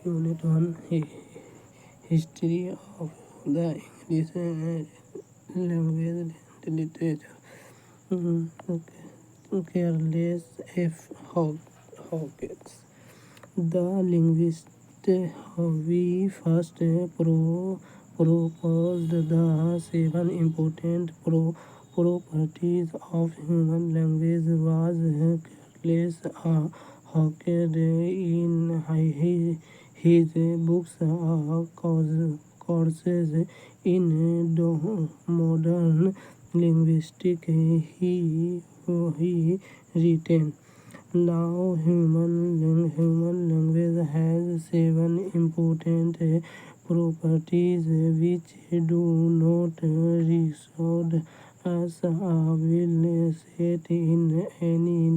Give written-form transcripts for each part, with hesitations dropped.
Unit 1 History of the English Language and Literature. Charles F. Hawkins. The linguist we first proposed the 7 important properties of human language was Charles Hawkins in his books courses in modern linguistics. He written. Now, human language has 7 important properties which do not reside as a will set in any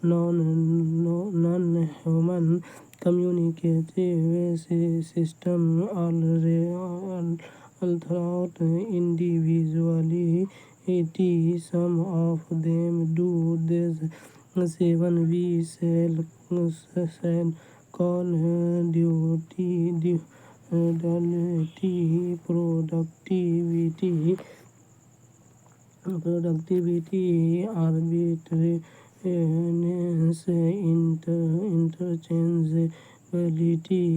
non-human communicative system all throughout individually. Some of them do this 7 we shall call duty, productivity, arbitrariness, interchangeability,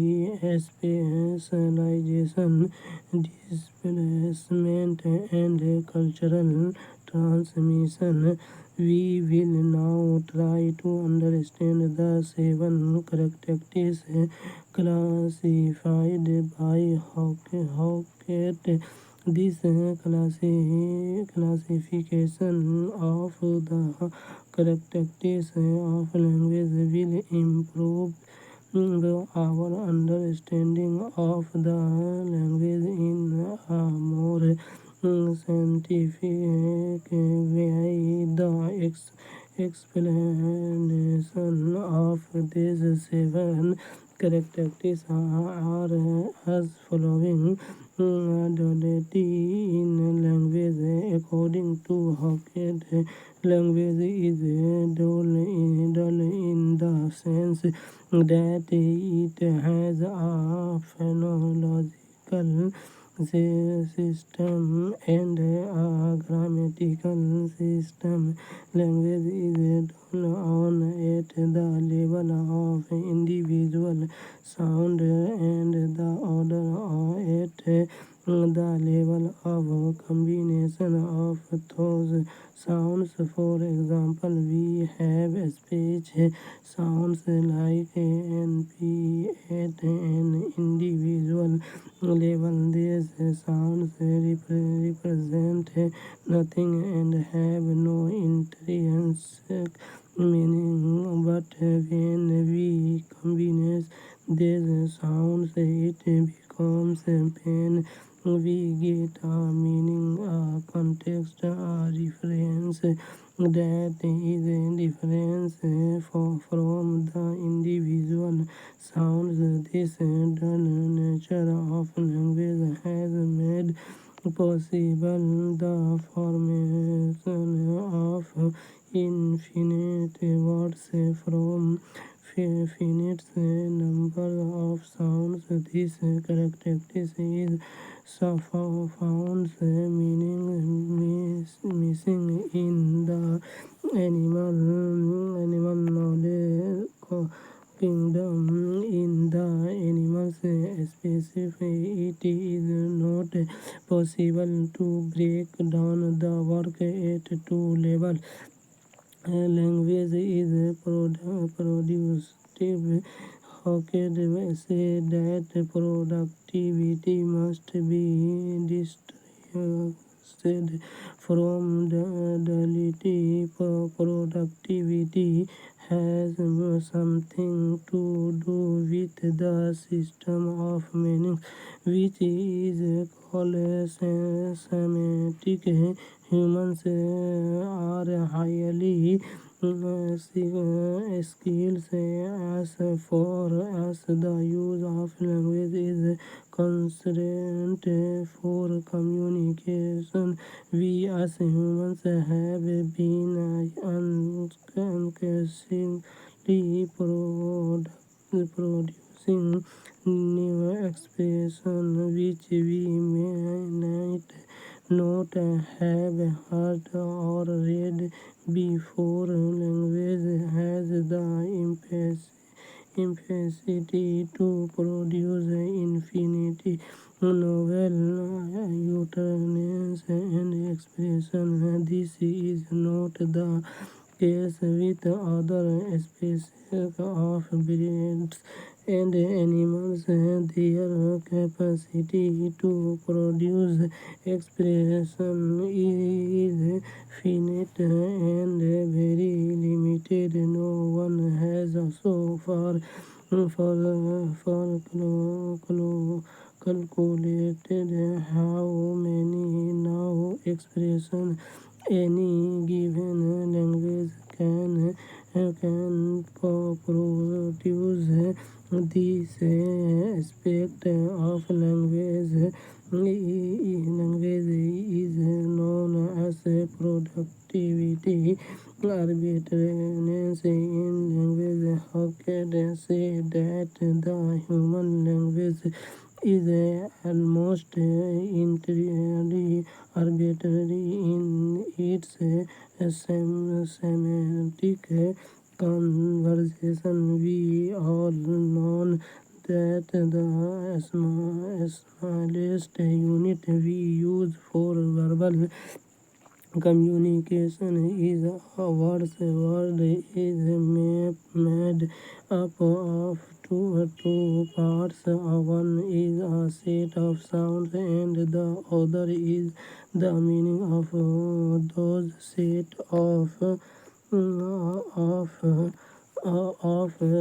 specialization, displacement, and cultural transmission. We will now try to understand the 7 characteristics classified by Hawkett. This classification of the characteristics of language will improve our understanding of the language in a more scientific way. The explanation of these 7 characteristics are as following. Duality in language. According to Hawkins, language is dual in the sense that it has a phonological system and a grammatical system. Language is dual at the level of individual sound and the other at the level of combination of those sounds. For example, we have speech sounds like NP at an individual level. These sounds represent nothing and have no intrinsic meaning, but when we combine these sounds, it becomes pain. We get a meaning, a context, a reference that is different from the individual sounds. This dual nature of language has made possible the formation of infinite words from finite number of sounds. This characteristic is found meaning missing in the animal knowledge kingdom. In the animals species, it is not possible to break down the work at 2 levels. Language is productive. Hawkins said that productivity must be distinguished from duality. Productivity has something to do with the system of meaning, which is called semantic. Humans are highly skilled as far as the use of language is concerned for communication. We as humans have been unconsciously producing before language has the capacity to produce infinity novel utterances and expression. This is not the case with other species of birds and animals. Their capacity to produce expression is finite and very limited. No one has so far calculated how many now expression any given language can produce. This aspect of language is known as productivity. Arbitrariness in language Hockett say that the human language is almost entirely arbitrary in its semantic conversation. We all know that the smallest unit we use for verbal communication is a word. Word is made up of two parts. One is a set of sounds and the other is the meaning of those set of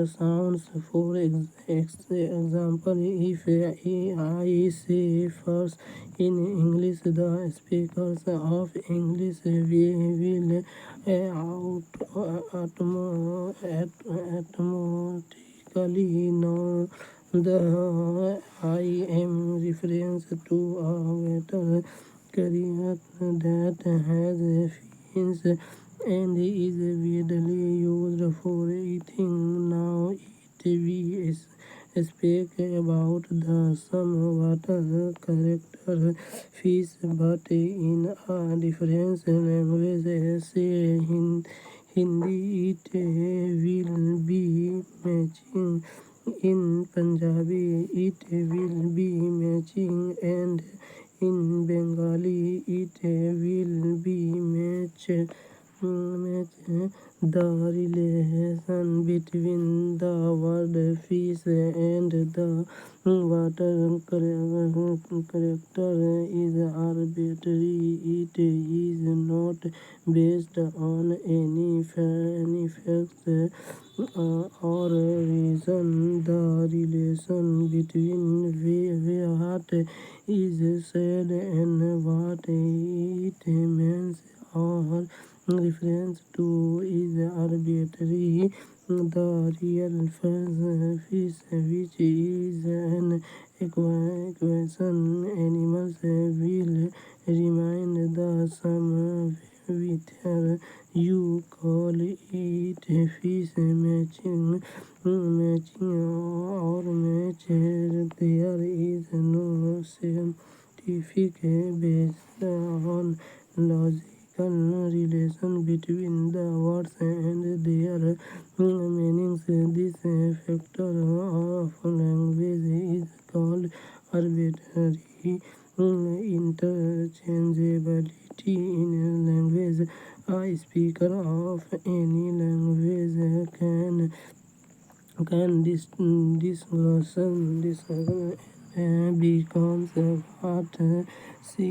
sounds. For example, if I say first in English, the speakers of English will automatically know the I am reference to a waiter career that has fins and is widely used for eating. Now we speak about the water character fish, but in a different language. Say in Hindi, it will be matching. In Punjabi, it will be matching, and in Bengali, it will be match. The relation between the word fish and the water character is arbitrary. It is not based on any facts or reason. The relation between what is said and what it means or reference to is arbitrary. The real fish, which is an equation animals, will remain the same whether you call it fish matching or match. There is no scientific based on logical relation between the words and their meanings. This factor of language is called arbitrary interchangeability. In language, a speaker of any language can discussion becomes what she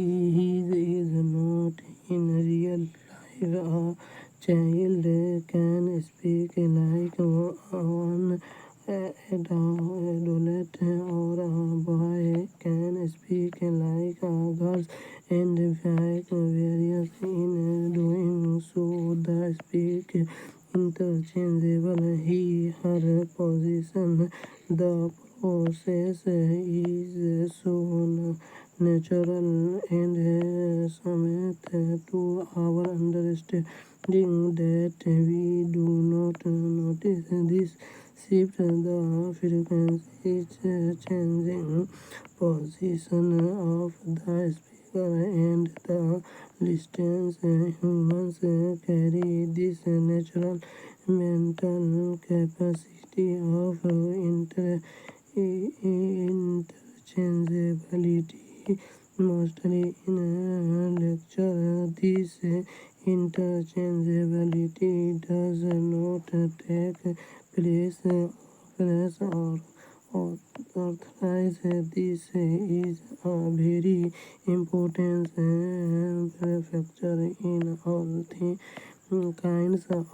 is not in real life. A child can speak like one adult, or a boy can speak like a girl, and vice versa. In doing so, the speak interchangeable he her position. The process is so natural and smooth to our understanding that we do not notice this shift. The frequency changing position of the and the distance. Humans carry this natural mental capacity of interchangeability. Mostly in a lecture, this interchangeability does not take place or authorize. This is a very important factor in all the kinds of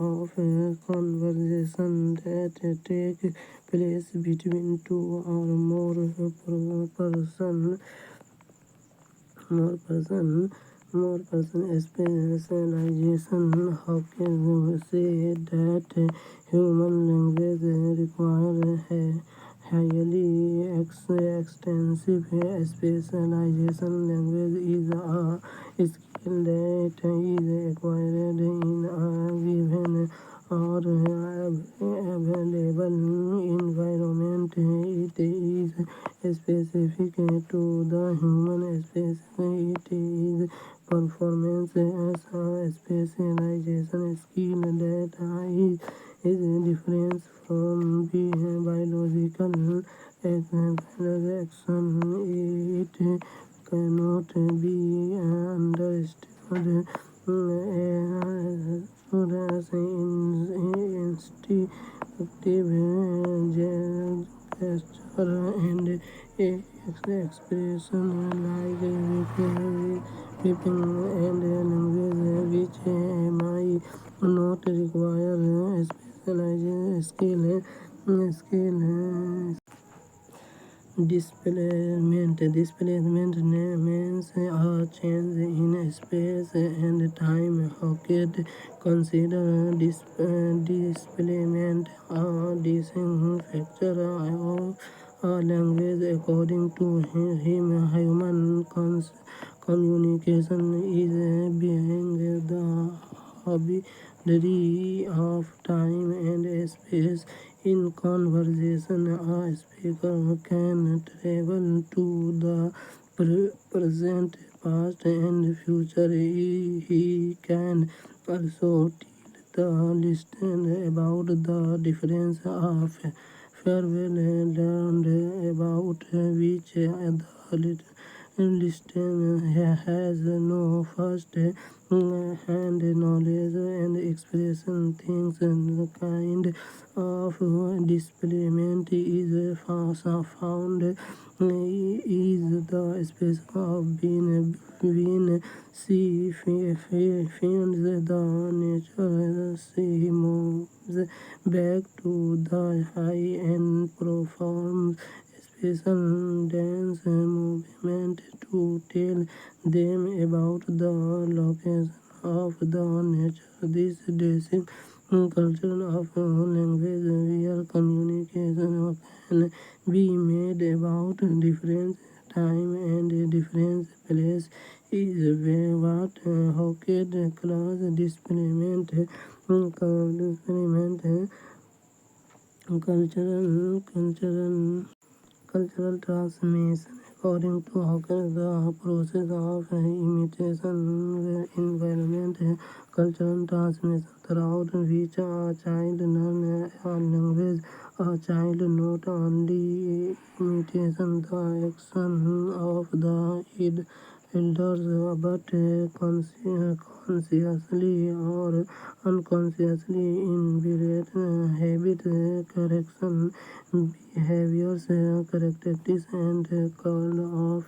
conversation that take place between two or more person specialization. Hawkins said that human language requires highly extensive specialization. Language is a skill that is acquired in a given or available environment. It is specific to the human species. It is performance as a specialization skill that is different from biological action. It cannot be understood as instinctive gesture and expression like weeping and language, which might not require specialized skill. Displacement means a change in space and time. Hawking consider displacement a distinct feature of a language. According to him, human communication is being the boundary of time and space. In conversation, a speaker can travel to the present, past, and future. He can also tell the listener about the difference of farewell learned about which the listener has no first hand knowledge and expression. Things the kind of displacement is found is the space of being sea finds the nature. She moves back to the high and performs special dance movement to tell them about the location of the nature. This dancing culture of language where communication can be made about different time and different place is what Hawking calls displacement. Cultural transmission. According to Hawkins, the process of imitation environment cultural transmission throughout which a child learns a language. A child not only imitates the action of the elders but consciously or unconsciously inherits habit correction behaviors, characteristics, and call of